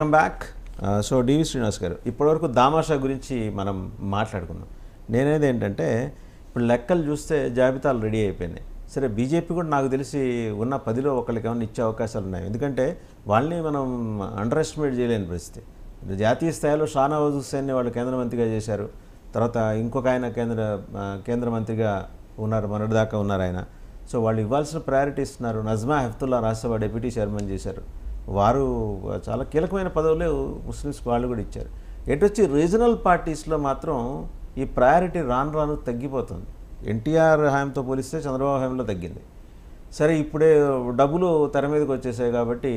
Welcome back. So డివి శ్రీనివాస్ గారు, ఇప్పటివరకు దామాషా గురించి మనం మాట్లాడుకున్నాం. నేనేది ఏంటంటే, ఇప్పుడు లెక్కలు చూస్తే జాబితాలు రెడీ అయిపోయినాయి. సరే, బీజేపీ కూడా నాకు తెలిసి ఉన్న 10లో ఒకరికి ఏమైనా ఇచ్చే అవకాశాలు ఉన్నాయి. ఎందుకంటే వాళ్ళని మనం అండర్ ఎస్టిమేట్ చేయలేని పరిస్థితి. జాతీయ స్థాయిలో షానవాజ్ హుస్సేన్ని వాళ్ళు కేంద్ర మంత్రిగా చేశారు. తర్వాత ఇంకొక ఆయన కేంద్ర మంత్రిగా ఉన్నారు, మొన్నటిదాకా ఉన్నారు ఆయన. సో వాళ్ళు ఇవ్వాల్సిన ప్రయారిటీ ఇస్తున్నారు. నజ్మా హెఫ్తుల్లా రాజ్యసభ డిప్యూటీ చైర్మన్ చేశారు. వారు చాలా కీలకమైన పదవులు ముస్లిమ్స్కి వాళ్ళు కూడా ఇచ్చారు. ఎటొచ్చి రీజనల్ పార్టీస్లో మాత్రం ఈ ప్రయారిటీ రాను తగ్గిపోతుంది. ఎన్టీఆర్ హయాంతో పోలిస్తే చంద్రబాబు హయాంలో తగ్గింది. సరే, ఇప్పుడే డబ్బులు తెర మీదకి వచ్చేసాయి కాబట్టి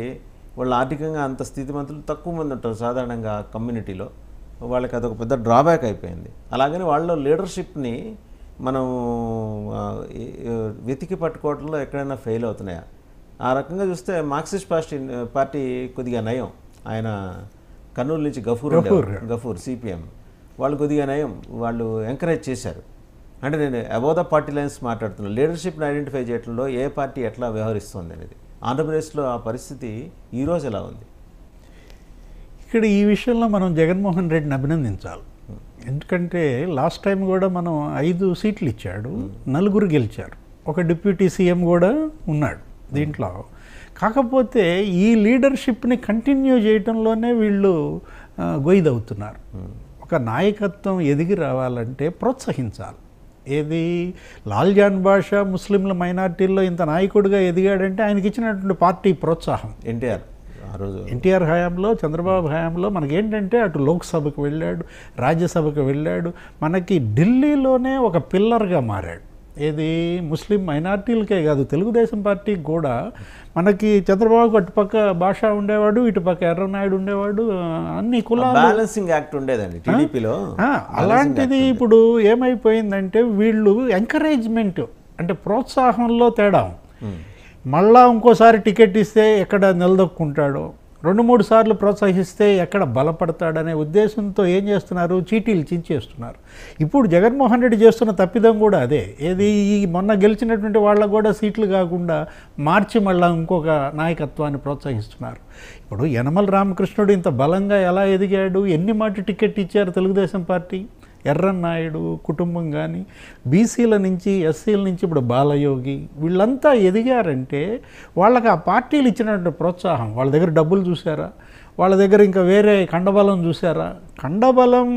వాళ్ళు ఆర్థికంగా అంత స్థితిమంతులు తక్కువ మంది ఉంటారు సాధారణంగా కమ్యూనిటీలో. వాళ్ళకి అదొక పెద్ద డ్రాబ్యాక్ అయిపోయింది. అలాగని వాళ్ళ లీడర్షిప్ని మనం వెతికి పట్టుకోవడంలో ఎక్కడైనా ఫెయిల్ అవుతున్నాయా? ఆ రకంగా చూస్తే మార్క్సిస్ట్ పార్టీ కొద్దిగా నయం. ఆయన కర్నూలు నుంచి గఫూర్ సిపిఎం వాళ్ళు కొద్దిగా నయం, వాళ్ళు ఎంకరేజ్ చేశారు. అంటే నేను అబౌవ్ ద పార్టీ లైన్స్ మాట్లాడుతున్నాను. లీడర్షిప్ని ఐడెంటిఫై చేయడంలో ఏ పార్టీ ఎట్లా వ్యవహరిస్తుంది అనేది. ఆంధ్రప్రదేశ్లో ఆ పరిస్థితి ఈరోజు ఎలా ఉంది? ఇక్కడ ఈ విషయంలో మనం జగన్మోహన్ రెడ్డిని అభినందించాలి. ఎందుకంటే లాస్ట్ టైం కూడా మనం 5 సీట్లు ఇచ్చాడు, 4 గెలిచారు, ఒక డిప్యూటీ సీఎం కూడా ఉన్నాడు దీంట్లో. కాకపోతే ఈ లీడర్షిప్ని కంటిన్యూ చేయడంలోనే వీళ్ళు గొయ్యిదవుతున్నారు. ఒక నాయకత్వం ఎదిగి రావాలంటే ప్రోత్సహించాలి. ఏది లాల్జాన్ బాషా ముస్లింల మైనార్టీల్లో ఇంత నాయకుడిగా ఎదిగాడంటే ఆయనకి ఇచ్చినటువంటి పార్టీ ప్రోత్సాహం. ఎన్టీఆర్ హయాంలో, చంద్రబాబు హయాంలో మనకేంటంటే అటు లోక్సభకు వెళ్ళాడు, రాజ్యసభకు వెళ్ళాడు, మనకి ఢిల్లీలోనే ఒక పిల్లర్గా మారాడు. ఏది ముస్లిం మైనార్టీలకే కాదు, తెలుగుదేశం పార్టీకి కూడా. మనకి చంద్రబాబు అటుపక్క భాష ఉండేవాడు, ఇటుపక్క ఎర్రనాయుడు ఉండేవాడు, అన్ని కులాలు బ్యాలెన్సింగ్ యాక్ట్ ఉండేదండి టీడీపీలో. అలాంటిది ఇప్పుడు ఏమైపోయిందంటే వీళ్ళు ఎంకరేజ్మెంట్ అంటే ప్రోత్సాహంలో తేడా. మళ్ళా ఇంకోసారి టికెట్ ఇస్తే ఎక్కడ నిలదొక్కుంటాడో, 2-3 సార్లు ప్రోత్సహిస్తే ఎక్కడ బలపడతాడనే ఉద్దేశంతో ఏం చేస్తున్నారు, చీటీలు చించేస్తున్నారు. ఇప్పుడు జగన్మోహన్ రెడ్డి చేస్తున్న తప్పిదం కూడా అదే. ఏది ఈ మొన్న గెలిచినటువంటి వాళ్ళకు కూడా సీట్లు కాకుండా మార్చి మళ్ళీ ఇంకొక నాయకత్వాన్ని ప్రోత్సహిస్తున్నారు. ఇప్పుడు యనమల రామకృష్ణుడు ఇంత బలంగా ఎలా ఎదిగాడు, ఎన్ని మాట టికెట్ ఇచ్చారు తెలుగుదేశం పార్టీ. ఎర్రన్నాయుడు కుటుంబం కానీ, బీసీల నుంచి ఎస్సీల నుంచి ఇప్పుడు బాలయోగి వీళ్ళంతా ఎదిగారంటే వాళ్ళకి ఆ పార్టీలు ఇచ్చినటువంటి ప్రోత్సాహం. వాళ్ళ దగ్గర డబ్బులు చూసారా, వాళ్ళ దగ్గర ఇంకా వేరే కండబలం చూసారా? కండబలం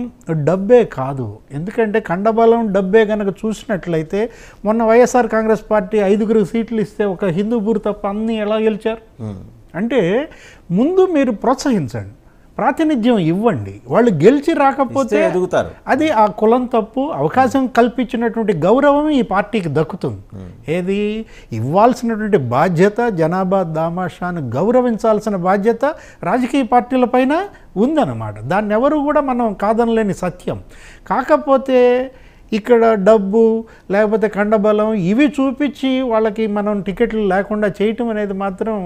డబ్బే కాదు. ఎందుకంటే కండబలం డబ్బే కనుక చూసినట్లయితే మొన్న వైఎస్ఆర్ కాంగ్రెస్ పార్టీ 5 సీట్లు ఇస్తే ఒక హిందూపూర్ తప్ప అన్నీ ఎలా గెలిచారు? అంటే ముందు మీరు ప్రోత్సహించండి, ప్రాతినిధ్యం ఇవ్వండి. వాళ్ళు గెలిచి రాకపోతే ఎదుగుతారు. అది ఆ కులం తప్పు. అవకాశం కల్పించినటువంటి గౌరవం ఈ పార్టీకి దక్కుతుంది. ఏది ఇవ్వాల్సినటువంటి బాధ్యత, జనాభా దామాషాను గౌరవించాల్సిన బాధ్యత రాజకీయ పార్టీల పైన ఉందన్నమాట. దాన్ని ఎవరు కూడా మనం కాదనలేని సత్యం. కాకపోతే ఇక్కడ డబ్బు లేకపోతే కండబలం ఇవి చూపించి వాళ్ళకి మనం టికెట్లు లేకుండా చేయటం అనేది మాత్రం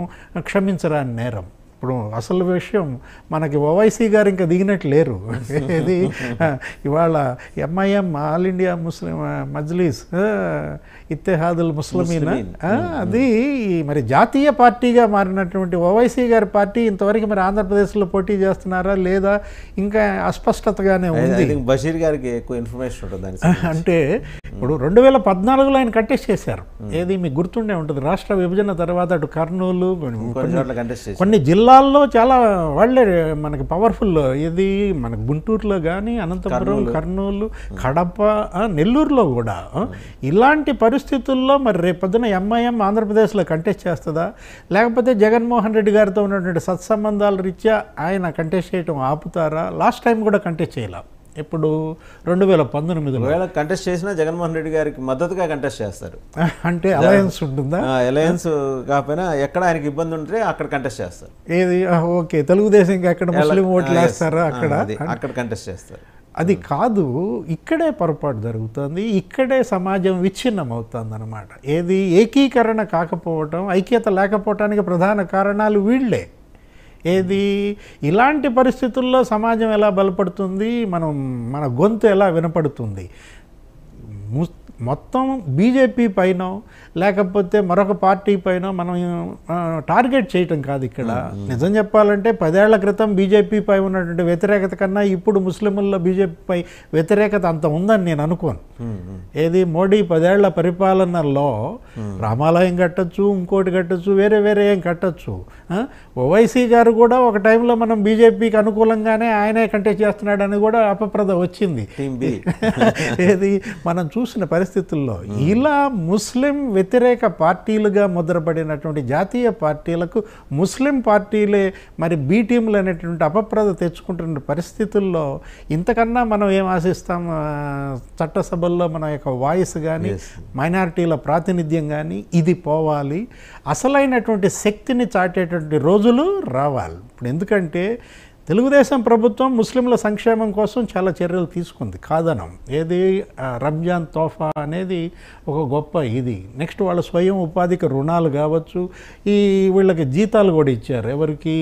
క్షమించరాని నేరం. ఇప్పుడు అసలు విషయం మనకి ఓవైసీ గారు ఇంకా దిగినట్టు లేరు. ఇది ఇవాళ MIM all India Muslim Majlis Ittehadul Muslimeen అది మరి జాతీయ పార్టీగా మారినటువంటి ఓవైసీ గారి పార్టీ ఇంతవరకు మరి ఆంధ్రప్రదేశ్లో పోటీ చేస్తున్నారా లేదా ఇంకా అస్పష్టతగానే ఉంది. బషీర్ గారికి ఎక్కువ ఇన్ఫర్మేషన్ ఉంటుంది. అంటే ఇప్పుడు 2014లో ఆయన కంటెస్ట్ చేశారు. ఏది మీకు గుర్తుండే ఉంటుంది, రాష్ట్ర విభజన తర్వాత అటు కర్నూలు కొన్ని జిల్లాల్లో చాలా వాళ్ళే మనకి పవర్ఫుల్. ఇది మనకి గుంటూరులో కానీ, అనంతపురం, కర్నూలు, కడప, నెల్లూరులో కూడా. ఇలాంటి పరిస్థితుల్లో మరి రేపొద్దున ఎంఐఎం ఆంధ్రప్రదేశ్లో కంటెస్ట్ చేస్తుందా, లేకపోతే జగన్మోహన్ రెడ్డి గారితో ఉన్నటువంటి సత్సంబంధాల రీత్యా ఆయన కంటెస్ట్ చేయటం ఆపుతారా? లాస్ట్ టైం కూడా కంటెస్ట్ చేయాల. ఇప్పుడు 2019లో కంటెస్ట్ చేసినా జగన్మోహన్ రెడ్డి గారికి మద్దతుగా కంటెస్ట్ చేస్తారు. అంటే అలయన్స్ ఉంటుందా? అలయన్స్ కాకపోయినా ఎక్కడ ఆయనకి ఇబ్బంది ఉంటే అక్కడ కంటెస్ట్ చేస్తారు. ఏది ఓకే, తెలుగుదేశం ఎక్కడ ముస్లిం ఓట్లు వేస్తారా అక్కడ కంటెస్ట్ చేస్తారు. అది కాదు, ఇక్కడే పొరపాటు జరుగుతుంది. ఇక్కడే సమాజం విచ్ఛిన్నం అవుతుంది అన్నమాట. ఏది ఏకీకరణ కాకపోవటం, ఐక్యత లేకపోవటానికి ప్రధాన కారణాలు వీళ్ళే. ఏది ఇలాంటి పరిస్థితుల్లో సమాజం ఎలా బలపడుతుంది, మన గొంతు ఎలా వినపడుతుంది? మొత్తం బీజేపీ పైన లేకపోతే మరొక పార్టీ పైన మనం టార్గెట్ చేయటం కాదు ఇక్కడ. నిజం చెప్పాలంటే 10 ఏళ్ల క్రితం బీజేపీపై ఉన్నటువంటి వ్యతిరేకత కన్నా ఇప్పుడు ముస్లింల్లో బీజేపీపై వ్యతిరేకత అంత ఉందని నేను అనుకోను. ఏది మోడీ 10 ఏళ్ల పరిపాలనలో రామాలయం కట్టచ్చు, ఇంకోటి కట్టచ్చు, వేరే వేరే ఏం కట్టచ్చు. ఓవైసీ గారు కూడా ఒక టైంలో మనం బీజేపీకి అనుకూలంగానే ఆయనే కంటెస్ట్ చేస్తున్నాడని కూడా అపప్రద వచ్చింది. ఏది మనం చూసిన పరిస్థితుల్లో ఇలా ముస్లిం వ్యతిరేక పార్టీలుగా ముద్రపడినటువంటి జాతీయ పార్టీలకు ముస్లిం పార్టీలే మరి బీ టీంలు అనేటువంటి అపప్రద తెచ్చుకుంటున్న పరిస్థితుల్లో ఇంతకన్నా మనం ఏం ఆశిస్తాం? చట్టసభల్లో మన యొక్క వాయిస్ కానీ మైనారిటీల ప్రాతినిధ్యం కానీ ఇది పోవాలి. అసలైనటువంటి శక్తిని చాటేటువంటి రోజులు రావాలి. ఇప్పుడు ఎందుకంటే తెలుగుదేశం ప్రభుత్వం ముస్లింల సంక్షేమం కోసం చాలా చర్యలు తీసుకుంది, కాదనం. ఏది రంజాన్ తోఫా అనేది ఒక గొప్ప ఇది. నెక్స్ట్ వాళ్ళ స్వయం ఉపాధికి రుణాలు కావచ్చు, ఈ వీళ్ళకి జీతాలు కూడా ఇచ్చారు. ఎవరికి?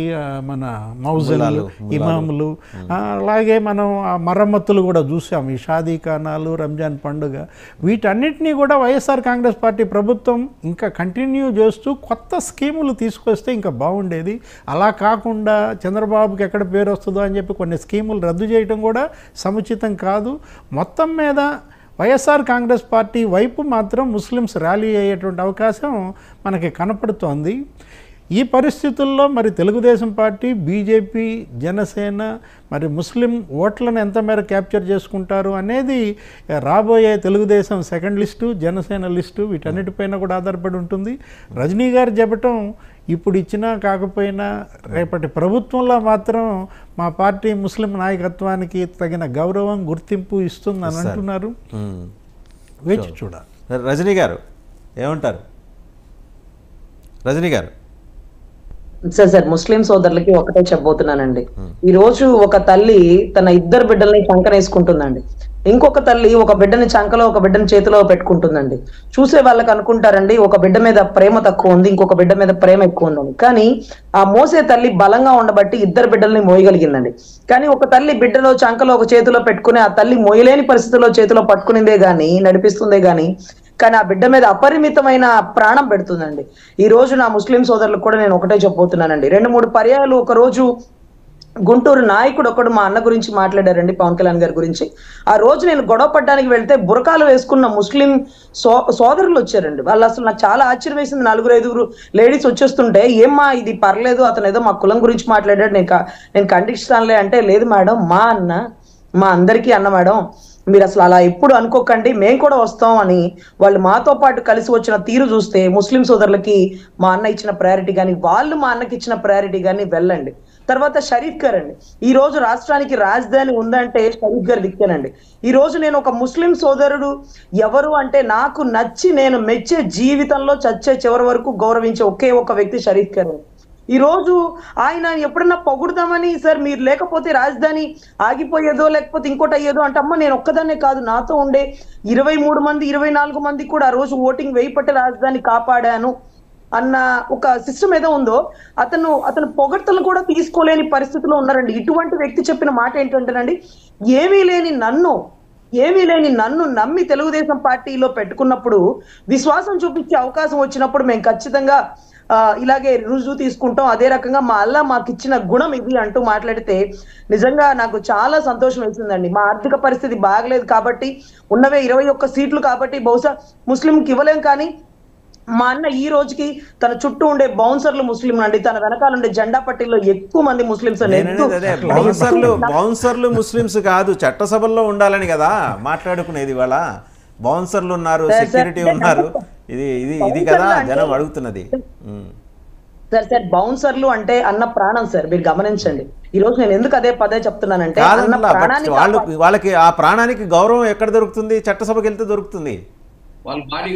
మన మౌజన్లు, ఇమాములు. అలాగే మనం మరమ్మతులు కూడా చూసాం, ఈ షాదీఖానాలు, రంజాన్ పండుగ, వీటన్నిటినీ కూడా వైఎస్ఆర్ కాంగ్రెస్ పార్టీ ప్రభుత్వం ఇంకా కంటిన్యూ చేస్తూ కొత్త స్కీములు తీసుకొస్తే ఇంకా బాగుండేది. అలా కాకుండా చంద్రబాబుకి ఎక్కడ పేరు వస్తుందో అని చెప్పి కొన్ని స్కీములు రద్దు చేయడం కూడా సముచితం కాదు. మొత్తం మీద వైఎస్ఆర్ కాంగ్రెస్ పార్టీ వైపు మాత్రం ముస్లిమ్స్ ర్యాలీ అయ్యేటువంటి అవకాశం మనకి కనపడుతోంది. ఈ పరిస్థితుల్లో మరి తెలుగుదేశం పార్టీ, బీజేపీ, జనసేన మరి ముస్లిం ఓట్లను ఎంత మేర క్యాప్చర్ చేసుకుంటారు అనేది రాబోయే Telugu Desam second list, Janasena list, వీటన్నిటిపైన కూడా ఆధారపడి ఉంటుంది. రజనీ గారు చెప్పటం ఇప్పుడు ఇచ్చినా కాకపోయినా రేపటి ప్రభుత్వంలో మాత్రం మా పార్టీ ముస్లిం నాయకత్వానికి తగిన గౌరవం, గుర్తింపు ఇస్తుందని అంటున్నారు. వేచి చూడాలి. రజనీ గారు ఏమంటారు? రజనీ గారు. సార్ ముస్లిం సోదరులకి ఒకటే చెప్పబోతున్నానండి. ఈ రోజు ఒక తల్లి తన 2 బిడ్డల్ని చంకనేసుకుంటుందండి. ఇంకొక తల్లి ఒక బిడ్డని చంకలో, ఒక బిడ్డని చేతిలో పెట్టుకుంటుందండి. చూసే వాళ్ళకి అనుకుంటారండి ఒక బిడ్డ మీద ప్రేమ తక్కువ ఉంది, ఇంకొక బిడ్డ మీద ప్రేమ ఎక్కువ ఉందని. కానీ ఆ మోసే తల్లి బలంగా ఉండబట్టి 2 బిడ్డల్ని మోయగలిగిందండి. కానీ ఒక తల్లి బిడ్డలో చంకలో ఒక చేతిలో పెట్టుకుని ఆ తల్లి మోయలేని పరిస్థితుల్లో చేతిలో పట్టుకునిందే గాని, నడిపిస్తుందే గాని, కానీ ఆ బిడ్డ మీద అపరిమితమైన ప్రాణం పెడుతుందండి. ఈ రోజు నా ముస్లిం సోదరులకు కూడా నేను ఒకటే చెప్పబోతున్నానండి. 2-3 పర్యాయాలు ఒక రోజు గుంటూరు నాయకుడు ఒకడు మా అన్న గురించి మాట్లాడారండి, పవన్ కళ్యాణ్ గారి గురించి. ఆ రోజు నేను గొడవ పడ్డానికి వెళ్తే బురకాలు వేసుకున్న ముస్లిం సోదరులు వచ్చారండి. వాళ్ళు అసలు నాకు చాలా ఆశ్చర్యం వేసింది. 4-5 లేడీస్ వచ్చేస్తుంటే, ఏమ్మా ఇది పర్లేదు, అతను ఏదో మా కులం గురించి మాట్లాడాడు, నేను ఖండిస్తానులే అంటే, లేదు మేడం మా అన్న, మా అందరికీ అన్న మేడం, మీరు అసలు అలా ఎప్పుడు అనుకోకండి, మేము కూడా వస్తాం అని వాళ్ళు మాతో పాటు కలిసి వచ్చిన తీరు చూస్తే ముస్లిం సోదరులకి మా అన్న ఇచ్చిన ప్రయారిటీ కానీ, వాళ్ళు మా అన్నకి ఇచ్చిన ప్రయారిటీ కానీ వెళ్ళండి. తర్వాత షరీఫ్ గారు అండి, ఈ రోజు రాష్ట్రానికి రాజధాని ఉందంటే షరీఫ్ గారు దిక్కానండి. ఈ రోజు నేను ఒక ముస్లిం సోదరుడు ఎవరు అంటే నాకు నచ్చి నేను మెచ్చే, జీవితంలో చచ్చే చివరి వరకు గౌరవించే ఒకే ఒక వ్యక్తి షరీఫ్ గారు. ఈ రోజు ఆయన ఎప్పుడన్నా పొగుడదామని, సార్ మీరు లేకపోతే రాజధాని ఆగిపోయేదో లేకపోతే ఇంకోటి అయ్యేదో అంటే, అమ్మ నేను ఒక్కదాన్నే కాదు, నాతో ఉండే 23 మంది 24 మంది కూడా ఆ రోజు ఓటింగ్ వేయపట్టి రాజధాని కాపాడాను అన్న ఒక సిస్టమ్ ఏదో ఉందో, అతను పొగడ్తలు కూడా తీసుకోలేని పరిస్థితిలో ఉన్నారండి. ఇటువంటి వ్యక్తి చెప్పిన మాట ఏంటంటేనండి, ఏమీ లేని నన్ను నమ్మి తెలుగుదేశం పార్టీలో పెట్టుకున్నప్పుడు, విశ్వాసం చూపించే అవకాశం వచ్చినప్పుడు మేము ఖచ్చితంగా ఇలాగే రుజువు తీసుకుంటాం, అదే రకంగా మా అల్లా మాకు ఇచ్చిన గుణం ఇది అంటూ మాట్లాడితే నిజంగా నాకు చాలా సంతోషం వేసిందండి. మా ఆర్థిక పరిస్థితి బాగలేదు కాబట్టి, ఉన్నవే 21 సీట్లు కాబట్టి బహుశా ముస్లింకి ఇవ్వలేం, కానీ మా అన్న ఈ రోజుకి తన చుట్టూ ఉండే బౌన్సర్లు ముస్లిం అండి, తన వెనకాల ఉండే జెండా పట్టీల్లో ఎక్కువ మంది ముస్లిమ్స్. బౌన్సర్లు ముస్లిమ్స్ కాదు, చట్టసభల్లో ఉండాలని కదా మాట్లాడుకునేది. వాళ్ళ బౌన్సర్లు ఉన్నారు, సెక్యూరిటీ ఉన్నారు, ఇది కదా జనం అడుగుతున్నది. సార్ బౌన్సర్లు అంటే అన్న ప్రాణం సార్, మీరు గమనించండి. ఈ రోజు నేను ఎందుకు పదే చెప్తున్నానంటే, వాళ్ళకి ఆ ప్రాణానికి గౌరవం ఎక్కడ దొరుకుతుంది? చట్టసభకి వెళ్తే దొరుకుతుంది.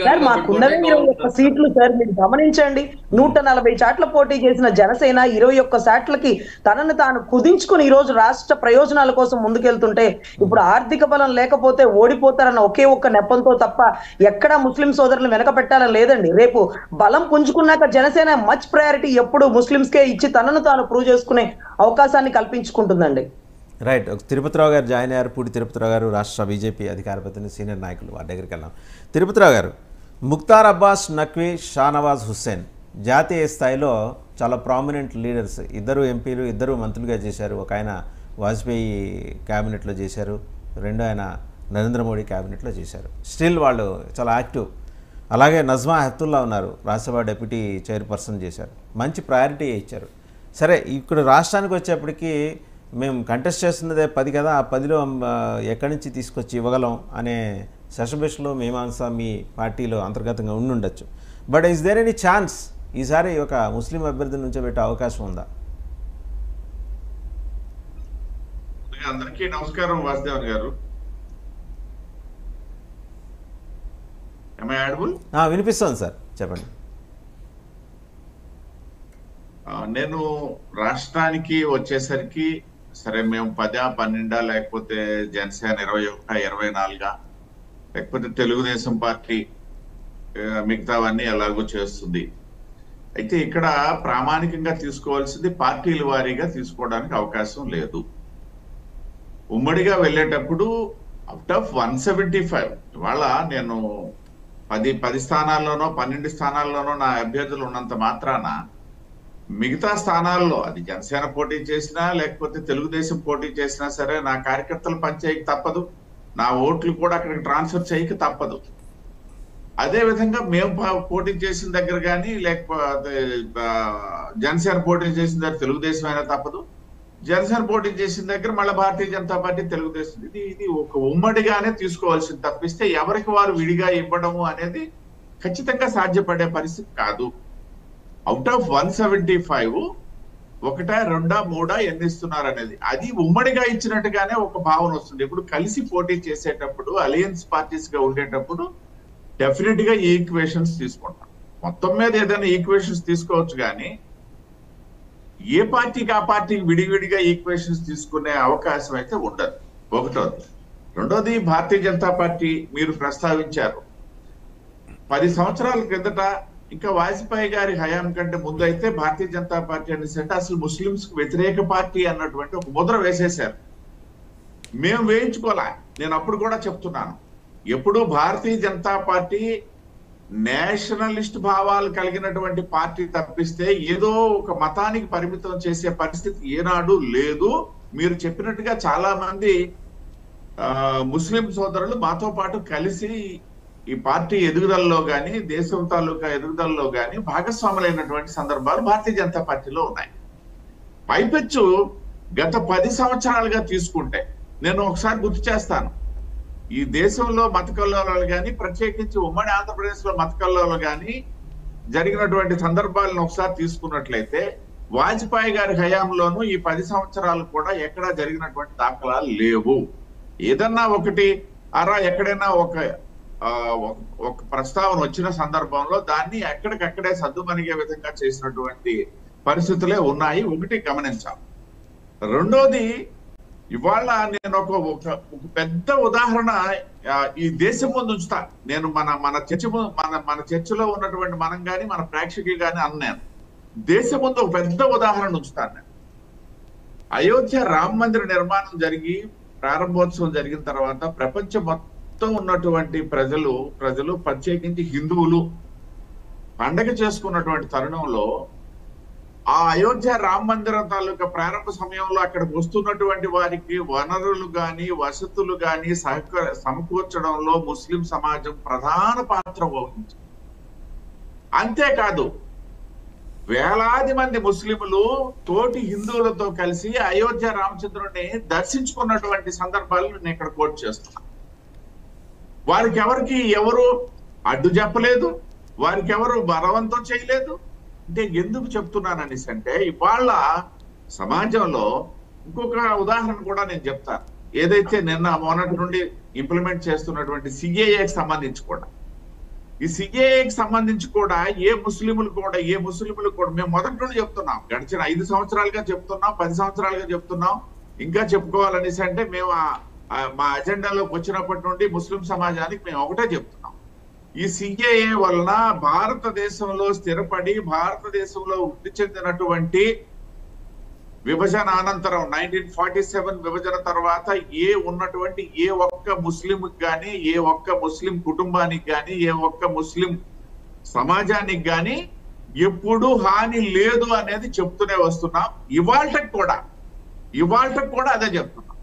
సార్ మాకున్నవే 21 సీట్లు సార్, మీరు గమనించండి. 140 చాట్ల పోటీ చేసిన జనసేన 21 శాట్లకి తనను తాను కుదించుకుని ఈ రోజు రాష్ట్ర ప్రయోజనాల కోసం ముందుకెళ్తుంటే, ఇప్పుడు ఆర్థిక బలం లేకపోతే ఓడిపోతారన్న ఒకే ఒక్క నెపంతో తప్ప ఎక్కడా ముస్లిం సోదరులను వెనక పెట్టాలని లేదండి. రేపు బలం పుంజుకున్నాక జనసేన మచ్ ప్రయారిటీ ఎప్పుడు ముస్లింస్కే ఇచ్చి తనను తాను ప్రూవ్ చేసుకునే అవకాశాన్ని కల్పించుకుంటుందండి. రైట్. తిరుపతిరావు గారు జాయిన్ అయ్యారు. పూడి తిరుపతిరావు గారు రాష్ట్ర బీజేపీ అధికార ప్రతినిధి, సీనియర్ నాయకులు. వారి దగ్గరికి వెళ్దాం. తిరుపతిరావు గారు, ముఖ్తార్ అబ్బాస్ నఖ్వీ, షానవాజ్ హుస్సేన్ జాతీయ స్థాయిలో చాలా ప్రామినెంట్ లీడర్స్. ఇద్దరు ఎంపీలు, ఇద్దరు మంత్రులుగా చేశారు. ఒక ఆయన వాజ్పేయి క్యాబినెట్లో చేశారు, రెండో ఆయన నరేంద్ర మోడీ క్యాబినెట్లో చేశారు. స్టిల్ వాళ్ళు చాలా యాక్టివ్. అలాగే నజ్మా హెప్తుల్లా ఉన్నారు, రాజ్యసభ డిప్యూటీ చైర్పర్సన్ చేశారు. మంచి ప్రయారిటీ ఇచ్చారు. సరే, ఇక్కడ రాష్ట్రానికి వచ్చేప్పటికి మేము కంటెస్ట్ చేస్తున్నదే 10 కదా, ఆ 10లో ఎక్కడి నుంచి తీసుకొచ్చి ఇవ్వగలం అనే శశబిషలో మీమాంస మీ పార్టీలో అంతర్గతంగా ఉండుండొచ్చు. But is there any chance ఈసారి ఒక ముస్లిం అభ్యర్థిని నుంచోబెట్టే అవకాశం ఉందా? అందరికీ నమస్కారం. వాసుదేవన్ గారు, వినిపిస్తుంది సార్, చెప్పండి. నేను రాష్ట్రానికి వచ్చేసరికి సరే మేము 10, 12 లేకపోతే జనసేన 21, 24 లేకపోతే తెలుగుదేశం పార్టీ మిగతావన్నీ ఎలాగో చేస్తుంది. అయితే ఇక్కడ ప్రామాణికంగా తీసుకోవాల్సింది పార్టీల వారీగా తీసుకోవడానికి అవకాశం లేదు. ఉమ్మడిగా వెళ్ళేటప్పుడు అవుట్ ఆఫ్ 175 ఇవాళ నేను 10 స్థానాల్లోనో 12 స్థానాల్లోనో నా అభ్యర్థులు ఉన్నంత మాత్రాన మిగతా స్థానాల్లో అది జనసేన పోటీ చేసినా లేకపోతే తెలుగుదేశం పోటీ చేసినా సరే నా కార్యకర్తలు పనిచేయక తప్పదు, నా ఓట్లు కూడా అక్కడికి ట్రాన్స్ఫర్ చేయక తప్పదు. అదే విధంగా మేము పోటీ చేసిన దగ్గర కానీ లేకపోతే జనసేన పోటీ చేసిన దగ్గర తెలుగుదేశం అయినా తప్పదు, జనసేన పోటీ చేసిన దగ్గర మళ్ళీ భారతీయ జనతా పార్టీ తెలుగుదేశం. ఇది ఒక ఉమ్మడిగానే తీసుకోవాల్సింది తప్పిస్తే ఎవరికి వారు విడిగా ఇవ్వడము అనేది ఖచ్చితంగా సాధ్యపడే పరిస్థితి కాదు. అవుట్ ఆఫ్ 175 1, 2, 3 ఎన్ని ఇస్తున్నారు అనేది అది ఉమ్మడిగా ఇచ్చినట్టుగానే ఒక భావన వస్తుంది. ఇప్పుడు కలిసి పోటీ చేసేటప్పుడు అలయన్స్ పార్టీస్ గా ఉండేటప్పుడు డెఫినెట్ గా ఈ ఈక్వేషన్స్ తీసుకుంటాం. మొత్తం మీద ఏదైనా ఈక్వేషన్స్ తీసుకోవచ్చు కానీ ఏ పార్టీకి ఆ పార్టీకి విడివిడిగా ఈక్వేషన్స్ తీసుకునే అవకాశం అయితే ఉండదు. ఒకటోది. రెండోది, భారతీయ జనతా పార్టీ మీరు ప్రస్తావించారు. 10 సంవత్సరాల క్రిందట ఇంకా వాజ్పేయి గారి హయాం కంటే ముందు అయితే భారతీయ జనతా పార్టీ అనేసంటే అసలు ముస్లింస్ కు వ్యతిరేక పార్టీ అన్నటువంటి ఒక ముద్ర వేసేశారు. మేము వేయించుకోలే. నేను అప్పుడు కూడా చెప్తున్నాను, ఎప్పుడు భారతీయ జనతా పార్టీ నేషనలిస్ట్ భావాలు కలిగినటువంటి పార్టీ తప్పిస్తే ఏదో ఒక మతానికి పరిమితం చేసే పరిస్థితి ఏనాడు లేదు. మీరు చెప్పినట్టుగా చాలా మంది ముస్లిం సోదరులు మాతో పాటు కలిసి ఈ పార్టీ ఎదుగుదలలో గాని దేశం తాలూకా ఎదుగుదలలో గాని భాగస్వాములైనటువంటి సందర్భాలు భారతీయ జనతా పార్టీలో ఉన్నాయి. పైపెచ్చు గత 10 సంవత్సరాలుగా తీసుకుంటే నేను ఒకసారి గుర్తు చేస్తాను, ఈ దేశంలో మత కల్లోలాలు కానీ ప్రత్యేకించి ఉమ్మడి ఆంధ్రప్రదేశ్ లో మత కల్లోలాలు కానీ జరిగినటువంటి సందర్భాలను ఒకసారి తీసుకున్నట్లయితే వాజ్పేయి గారి హయాంలోనూ ఈ 10 సంవత్సరాలు కూడా ఎక్కడా జరిగినటువంటి దాఖలాలు లేవు. ఏదన్నా ఒకటి ఎక్కడైనా ఒక ప్రస్తావన వచ్చిన సందర్భంలో దాన్ని ఎక్కడికక్కడే సద్దుమణిగే విధంగా చేసినటువంటి పరిస్థితులే ఉన్నాయి. ఒకటి గమనించాం. రెండోది, ఇవాళ నేను ఒక పెద్ద ఉదాహరణ ఈ దేశం ముందు ఉంచుతా. నేను మన చర్చలో ఉన్నటువంటి మనం కానీ మన ప్రేక్షకులు కానీ అన్నాను, దేశం ముందు ఒక పెద్ద ఉదాహరణ ఉంచుతాను. నేను అయోధ్య రామ మందిర నిర్మాణం జరిగి ప్రారంభోత్సవం జరిగిన తర్వాత ప్రపంచం మొత్తం ఉన్నటువంటి ప్రజలు ప్రత్యేకించి హిందువులు పండగ చేసుకున్నటువంటి తరుణంలో ఆ అయోధ్య రామ మందిరం తాలూకా ప్రారంభ సమయంలో అక్కడికి వస్తున్నటువంటి వారికి వనరులు గాని వసతులు గాని సమకూర్చడంలో ముస్లిం సమాజం ప్రధాన పాత్ర వహించింది. అంతేకాదు, వేలాది మంది ముస్లింలు తోటి హిందువులతో కలిసి అయోధ్య రామచంద్రుడిని దర్శించుకున్నటువంటి సందర్భాలు నేను ఇక్కడ కోట్ చేస్తున్నాను. వారికి ఎవరు అడ్డు చెప్పలేదు, వారికి ఎవరు బలవంతం చేయలేదు. అంటే ఎందుకు చెప్తున్నాను అనేసి అంటే, ఇవాళ సమాజంలో ఇంకొక ఉదాహరణ కూడా నేను చెప్తాను. ఏదైతే మొన్నటి నుండి ఇంప్లిమెంట్ చేస్తున్నటువంటి సిఏఏకి సంబంధించి కూడా, ఈ సిఏఏకి సంబంధించి కూడా ఏ ముస్లింలు కూడా మేము మొదటి నుండి చెప్తున్నాం, గడిచిన 5 సంవత్సరాలుగా చెప్తున్నాం, 10 సంవత్సరాలుగా చెప్తున్నాం, ఇంకా చెప్పుకోవాలనేసి అంటే మేము మా అజెండాలోకి వచ్చినప్పటి నుండి ముస్లిం సమాజానికి మేము ఒకటే చెప్తున్నాం, ఈ సిఏఏ వలన భారతదేశంలో స్థిరపడి భారతదేశంలో వృద్ధి చెందినటువంటి విభజన అనంతరం 1947 విభజన తర్వాత ఉన్నటువంటి ఏ ఒక్క ముస్లింకి కానీ, ఏ ఒక్క ముస్లిం కుటుంబానికి కానీ, ఏ ఒక్క ముస్లిం సమాజానికి కానీ ఎప్పుడు హాని లేదు అనేది చెప్తూనే వస్తున్నాం. ఇవాళకి కూడా అదే చెప్తున్నాం.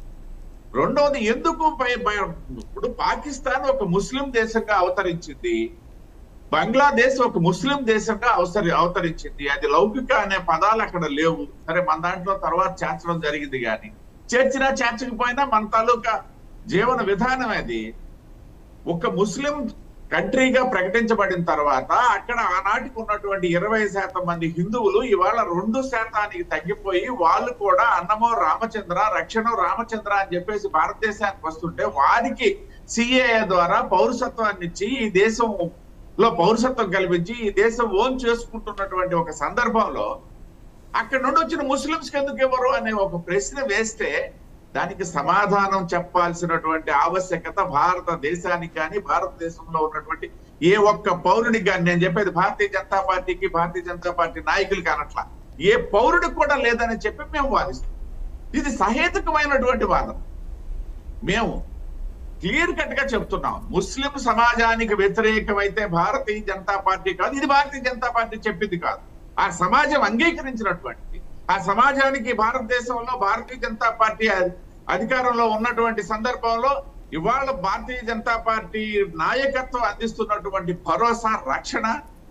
రెండవది, ఎందుకు ఇప్పుడు పాకిస్తాన్ ఒక ముస్లిం దేశంగా అవతరించింది, బంగ్లాదేశ్ ఒక ముస్లిం దేశంగా అవతరించింది. అది లౌకిక అనే పదాలు అక్కడ లేవు. సరే, మన దాంట్లో తర్వాత చేర్చడం జరిగింది, కానీ చేర్చినా చేర్చకపోయినా మన తాలూకా జీవన విధానం అది ఒక ముస్లిం కంట్రీగా ప్రకటించబడిన తర్వాత అక్కడ ఆనాటికి ఉన్నటువంటి 20% మంది హిందువులు ఇవాళ 2% తగ్గిపోయి వాళ్ళు కూడా అన్నమో రామచంద్ర రక్షణో రామచంద్ర అని చెప్పేసి భారతదేశానికి వస్తుంటే వారికి సిఏఏ ద్వారా పౌరసత్వాన్ని ఇచ్చి ఈ దేశంలో పౌరసత్వం కల్పించి ఈ దేశం ఓన్ చేసుకుంటున్నటువంటి ఒక సందర్భంలో అక్కడ నుండి వచ్చిన ముస్లింస్కి ఎందుకు ఇవ్వరు అనే ఒక ప్రశ్న వేస్తే దానికి సమాధానం చెప్పాల్సినటువంటి ఆవశ్యకత భారతదేశానికి కానీ భారతదేశంలో ఉన్నటువంటి ఏ ఒక్క పౌరునికి కానీ, నేను చెప్పేది భారతీయ జనతా పార్టీకి, భారతీయ జనతా పార్టీ నాయకులకి అనట్లా, ఏ పౌరుడికి కూడా లేదని చెప్పి మేము వాదిస్తాం. ఇది సహేతుకమైనటువంటి వాదన. మేము క్లియర్ కట్ గా చెప్తున్నాం, ముస్లిం సమాజానికి వ్యతిరేకమైతే భారతీయ జనతా పార్టీ కాదు, ఇది భారతీయ జనతా పార్టీ చెప్పింది కాదు, ఆ సమాజం అంగీకరించినటువంటిది. ఆ సమాజానికి భారతదేశంలో భారతీయ జనతా పార్టీ అధికారంలో ఉన్నటువంటి సందర్భంలో ఇవాళ భారతీయ జనతా పార్టీ నాయకత్వం అందిస్తున్నటువంటి భరోసా, రక్షణ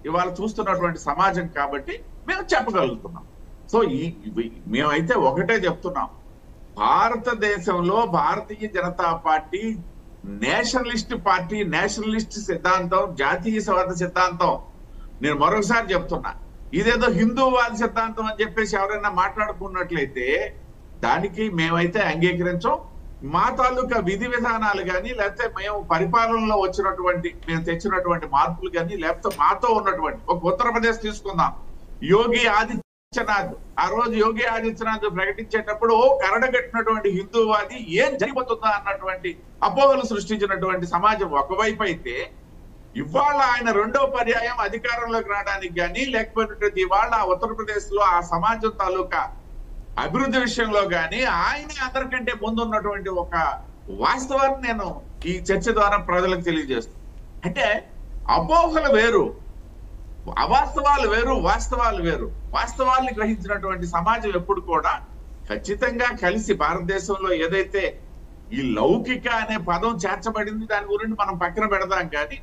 ఇవాళ చూస్తున్నటువంటి సమాజం కాబట్టి మేము చెప్పగలుగుతున్నాం. సో మేమైతే ఒకటే చెప్తున్నాం, భారతదేశంలో Bharatiya Janata party nationalist party, nationalist సిద్ధాంతం, జాతీయవాద సిద్ధాంతం. నేను మరొకసారి చెప్తున్నా, ఇదేదో హిందూవాద సిద్ధాంతం అని చెప్పేసి ఎవరైనా మాట్లాడుకున్నట్లయితే దానికి మేమైతే అంగీకరించం. మా తాలూకా విధి విధానాలు కానీ, లేకపోతే మేము పరిపాలనలో మేము తెచ్చినటువంటి మార్పులు కానీ, లేకపోతే మాతో ఉన్నటువంటి ఒక ఉత్తరప్రదేశ్ తీసుకుందాం, యోగి ఆదిత్యనాథ్ ఆ రోజు యోగి ఆదిత్యనాథ్ ప్రకటించేటప్పుడు కరడగట్టినటువంటి హిందూవాది ఏం జరిగిపోతుందా అన్నటువంటి అపోహలు సృష్టించినటువంటి సమాజం ఒకవైపు అయితే, ఇవాళ ఆయన రెండో పర్యాయం అధికారంలోకి రావడానికి కానీ, లేకపోతే ఇవాళ ఉత్తరప్రదేశ్ లో ఆ సమాజం తాలూకా అభివృద్ధి విషయంలో కానీ ఆయన అందరికంటే ముందు ఉన్నటువంటి ఒక వాస్తవాన్ని నేను ఈ చర్చ ద్వారా ప్రజలకు తెలియజేస్తాను. అంటే అపోహలు వేరు, అవాస్తవాలు వేరు, వాస్తవాలు వేరు. వాస్తవాల్ని గ్రహించినటువంటి సమాజం ఎప్పుడు కూడా ఖచ్చితంగా కలిసి, భారతదేశంలో ఏదైతే ఈ లౌకిక అనే పదం చేర్చబడింది దాని గురించి మనం పక్కన పెడదాం, కానీ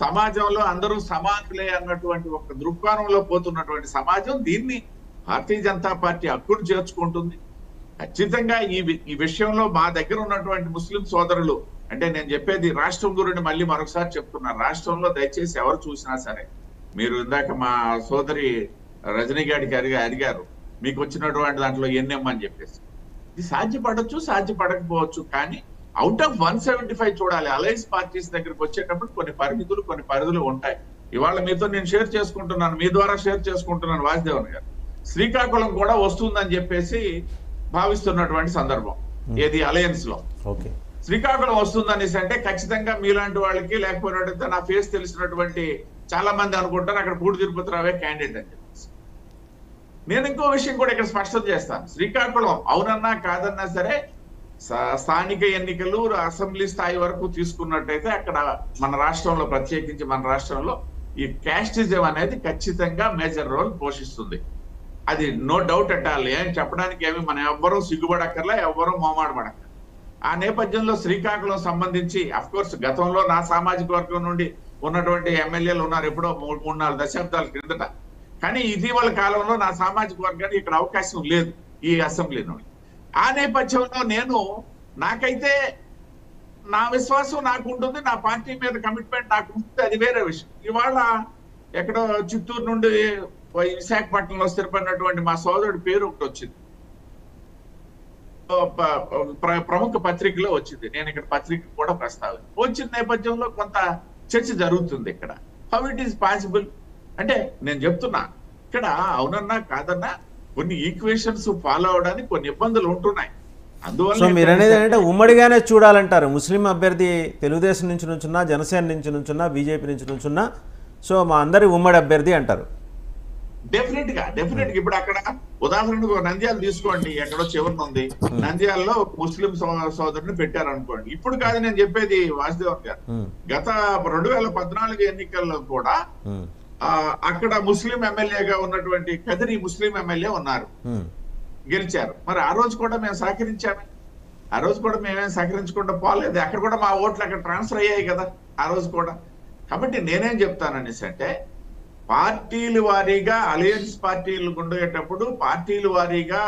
సమాజంలో అందరూ సమానులే అన్నటువంటి ఒక దృక్కోణంలో పోతున్నటువంటి సమాజం దీన్ని భారతీయ జనతా పార్టీ హక్కును చేర్చుకుంటుంది. ఖచ్చితంగా ఈ విషయంలో మా దగ్గర ఉన్నటువంటి ముస్లిం సోదరులు, అంటే నేను చెప్పేది రాష్ట్రం గురించి మళ్ళీ మరొకసారి చెప్తున్నారు, రాష్ట్రంలో దయచేసి ఎవరు చూసినా సరే, మీరు ఇందాక మా సోదరి రజనీ గారికి అడిగారు మీకు వచ్చినటువంటి దాంట్లో ఎన్నెమ్మని చెప్పేసి, ఇది సాధ్యపడచ్చు, సాధ్యపడకపోవచ్చు, కానీ అవుట్ ఆఫ్ 175 చూడాలి. అలయన్స్ పార్టీస్ దగ్గరికి వచ్చేటప్పుడు కొన్ని పరిమితులు, కొన్ని పరిధులు ఉంటాయి. ఇవాళ మీతో నేను షేర్ చేసుకుంటున్నాను, మీ ద్వారా షేర్ చేసుకుంటున్నాను వాసుదేవన్ గారు, శ్రీకాకుళం కూడా వస్తుందని చెప్పేసి భావిస్తున్నటువంటి సందర్భం ఏది అలయన్స్ లో. శ్రీకాకుళం వస్తుందనేసి అంటే ఖచ్చితంగా మీలాంటి వాళ్ళకి, లేకపోయినట్టు నా ఫేస్ తెలిసినటువంటి చాలా మంది అనుకుంటారు అక్కడ పూడి తిరుపతి రావే క్యాండిడేట్ అని చెప్పేసి. నేను ఇంకో విషయం కూడా ఇక్కడ స్పష్టం చేస్తాను, శ్రీకాకుళం అవునన్నా కాదన్నా సరే స్థానిక ఎన్నికలు అసెంబ్లీ స్థాయి వరకు తీసుకున్నట్టయితే అక్కడ మన రాష్ట్రంలో, ప్రత్యేకించి మన రాష్ట్రంలో ఈ క్యాస్టిజం అనేది ఖచ్చితంగా మేజర్ రోల్ పోషిస్తుంది. అది నో డౌట్ అట్ ఆల్. ఏం చెప్పడానికి ఏమి మనం ఎవ్వరూ సిగ్గుపడక్కర్లా, ఎవ్వరూ మొహమాటపడక్కర్లా. ఆ నేపథ్యంలో శ్రీకాకుళం సంబంధించి అఫ్ కోర్స్ గతంలో నా సామాజిక వర్గం నుండి ఉన్నటువంటి ఎమ్మెల్యేలు ఉన్నారు ఎప్పుడో 3-4 దశాబ్దాల క్రిందట, కానీ ఇటీవల కాలంలో నా సామాజిక వర్గానికి ఇక్కడ అవకాశం లేదు ఈ అసెంబ్లీ నుండి. ఆ నేపథ్యంలో నాకైతే నా విశ్వాసం నాకు ఉంటుంది, నా పార్టీ మీద కమిట్మెంట్ నాకు ఉంటుంది, అది వేరే విషయం. ఇవాళ ఎక్కడో చిత్తూరు నుండి విశాఖపట్నంలో స్థిరపడినటువంటి మా సోదరుడి పేరు ఒకటి వచ్చింది, ప్రముఖ పత్రికలో వచ్చింది, నేను ఇక్కడ పత్రిక కూడా వచ్చిన నేపథ్యంలో కొంత చర్చ జరుగుతుంది ఇక్కడ. హౌ ఇట్ ఈస్ పాసిబుల్ అంటే నేను చెప్తున్నా, ఇక్కడ అవునన్నా కాదన్నా కొన్ని ఈక్వేషన్స్ ఫాలో అవడానికి కొన్ని ఇబ్బందులు ఉంటున్నాయి. అందువల్ల మీరు అనేది ఏంటంటే ఉమ్మడిగానే చూడాలంటారు, ముస్లిం అభ్యర్థి తెలుగుదేశం నుంచి నుంచున్నా, జనసేన నుంచి నుంచున్నా, బీజేపీ నుంచి నుంచున్నా, సో మా అందరి ఉమ్మడి అభ్యర్థి అంటారు. డెఫినెట్ గా ఇప్పుడు అక్కడ ఉదాహరణకు నంద్యాల తీసుకోండి, ఎక్కడో చివరిన ఉంది, నంద్యాలలో ముస్లిం సోదరుని పెట్టారు అనుకోండి. ఇప్పుడు కాదు నేను చెప్పేది వాసుదేవన్ గారు, గత 2014 ఎన్నికల్లో కూడా అక్కడ ముస్లిం ఎమ్మెల్యేగా ఉన్నటువంటి కదిరి ముస్లిం ఎమ్మెల్యే ఉన్నారు, గెలిచారు. మరి ఆ రోజు కూడా మేము సహకరించామే, ఆ రోజు కూడా మేమేం సహకరించకుండా పోలేదు. అక్కడ కూడా మా ఓట్లు అక్కడ ట్రాన్స్ఫర్ అయ్యాయి కదా ఆ రోజు కూడా. కాబట్టి నేనేం చెప్తాననేసి అంటే, పార్టీల వారీగా అలయన్స్ పార్టీలు ఉండేటప్పుడు పార్టీల వారీగా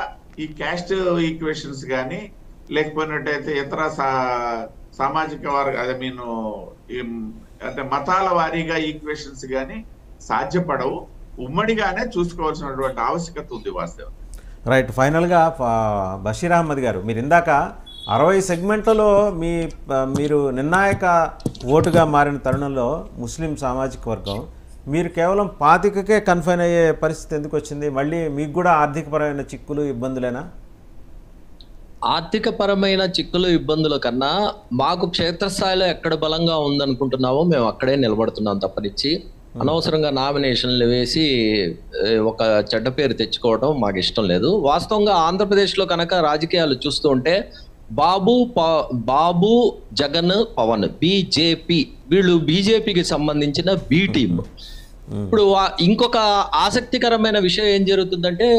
ఈ క్యాస్ట్ ఈక్వేషన్స్ కానీ లేకపోయినట్టయితే ఇతర సామాజిక ఐ మీన్ అంటే మతాల వారీగా ఈక్వేషన్స్ కానీ సాధ్యపడవు. ఉమ్మడిగానే చూసుకోవాల్సినటువంటి ఆవశ్యకత ఉంది వాస్తవం. రైట్. ఫైనల్గా బషీర్ అహ్మద్ గారు, మీరు ఇందాక 60 సెగ్మెంట్లలో మీరు నిర్ణాయక ఓటుగా మారిన తరుణంలో ముస్లిం సామాజిక వర్గం, మీరు కేవలం 25కే కన్ఫైన్ అయ్యే పరిస్థితి ఎందుకు వచ్చింది? మళ్ళీ మీకు కూడా ఆర్థికపరమైన చిక్కులు ఇబ్బందులేనా? ఆర్థిక పరమైన చిక్కులు ఇబ్బందుల కన్నా మాకు క్షేత్రస్థాయిలో ఎక్కడ బలంగా ఉందనుకుంటున్నామో మేము అక్కడే నిలబడుతున్నాం తప్పనిచ్చి అనవసరంగా నామినేషన్లు వేసి ఒక చెడ్డ పేరు తెచ్చుకోవడం మాకు ఇష్టం లేదు. వాస్తవంగా ఆంధ్రప్రదేశ్లో కనుక రాజకీయాలు చూస్తూ ఉంటే బాబు జగన్ పవన్ బీజేపీ, వీళ్ళు బీజేపీకి సంబంధించిన బి టీమ్. ఇప్పుడు ఇంకొక ఆసక్తికరమైన విషయం ఏం జరుగుతుందంటే,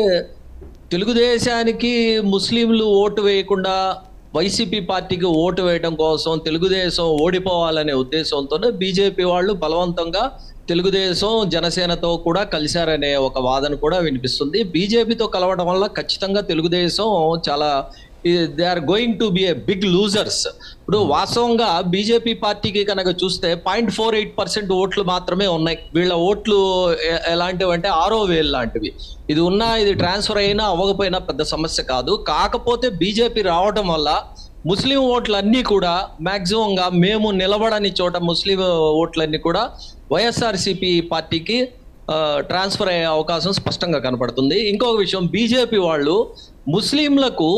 తెలుగుదేశానికి ముస్లింలు ఓటు వేయకుండా వైసీపీ పార్టీకి ఓటు వేయడం కోసం తెలుగుదేశం ఓడిపోవాలనే ఉద్దేశంతోనే బీజేపీ వాళ్ళు బలవంతంగా తెలుగుదేశం జనసేనతో కూడా కలిశారనే ఒక వాదన కూడా వినిపిస్తుంది. బీజేపీతో కలవడం వల్ల ఖచ్చితంగా తెలుగుదేశం చాలా they are going to be a big losers. ఇప్పుడు వాస్తవంగా బీజేపీ పార్టీకి కనుక చూస్తే 0.48% ఓట్లు మాత్రమే ఉన్నాయి. వీళ్ళ ఓట్లు ఎలాంటివి అంటే 6,000 లాంటివి. ఇది ఉన్నా ఇది ట్రాన్స్ఫర్ అయినా అవ్వకపోయినా పెద్ద సమస్య కాదు. కాకపోతే బీజేపీ రావడం వల్ల ముస్లిం ఓట్లన్నీ కూడా మ్యాక్సిమంగా మేము నిలబడని చోట ముస్లిం ఓట్లన్నీ కూడా వైఎస్ఆర్సీపీ పార్టీకి ట్రాన్స్ఫర్ అయ్యే అవకాశం స్పష్టంగా కనపడుతుంది. ఇంకొక విషయం, బీజేపీ వాళ్ళు ముస్లింలకు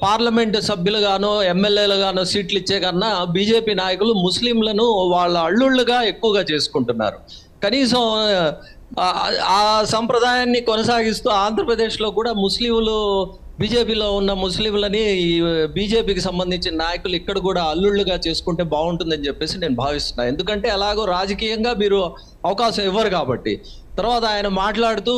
పార్లమెంట్ సభ్యులుగానో ఎమ్మెల్యేలుగానో సీట్లు ఇచ్చే కన్నా బీజేపీ నాయకులు ముస్లింలను వాళ్ళ అల్లుళ్ళుగా ఎక్కువగా చేసుకుంటున్నారు. కనీసం ఆ సంప్రదాయాన్ని కొనసాగిస్తూ ఆంధ్రప్రదేశ్లో కూడా ముస్లింలు, బీజేపీలో ఉన్న ముస్లింలని బీజేపీకి సంబంధించిన నాయకులు ఇక్కడ కూడా అల్లుళ్ళుగా చేసుకుంటే బాగుంటుందని చెప్పేసి నేను భావిస్తున్నాను. ఎందుకంటే అలాగో రాజకీయంగా మీరు అవకాశం ఇవ్వరు కాబట్టి. తర్వాత ఆయన మాట్లాడుతూ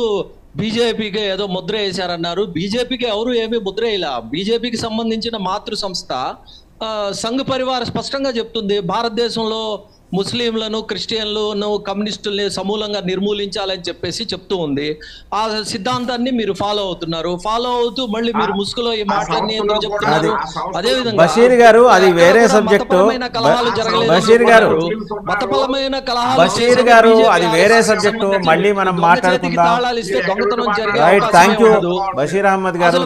బీజేపీకి ఏదో ముద్ర వేశారన్నారు. బీజేపీకి ఎవరు ఏమీ ముద్ర వేయలే. బీజేపీకి సంబంధించిన మాతృ సంస్థ సంఘ్ పరివార్ స్పష్టంగా చెప్తుంది, భారతదేశంలో ముస్లింలను, క్రిస్టియన్లను, కమ్యూనిస్టుల్ని సమూలంగా నిర్మూలించాలని చెప్పేసి చెప్తూ ఉంది. ఆ సిద్ధాంతాన్ని మీరు ఫాలో అవుతున్నారు. ఫాలో అవుతూ మళ్ళీ మీరు ముసుగులో ఈ మాటలన్నీ ఎందుకు చెప్తున్నారు? అదేవిధంగా బషీర్ గారు, అది వేరే సబ్జెక్టు. బషీర్ గారు, మతపరమైన కలహాలు, బషీర్ గారు, అది వేరే సబ్జెక్టు. మళ్ళీ మనం మాట్లాడుకుందాం. తాళాలు ఇస్తే దొంగతనం జరిగే right. Thank you Basheer Ahmed గారు.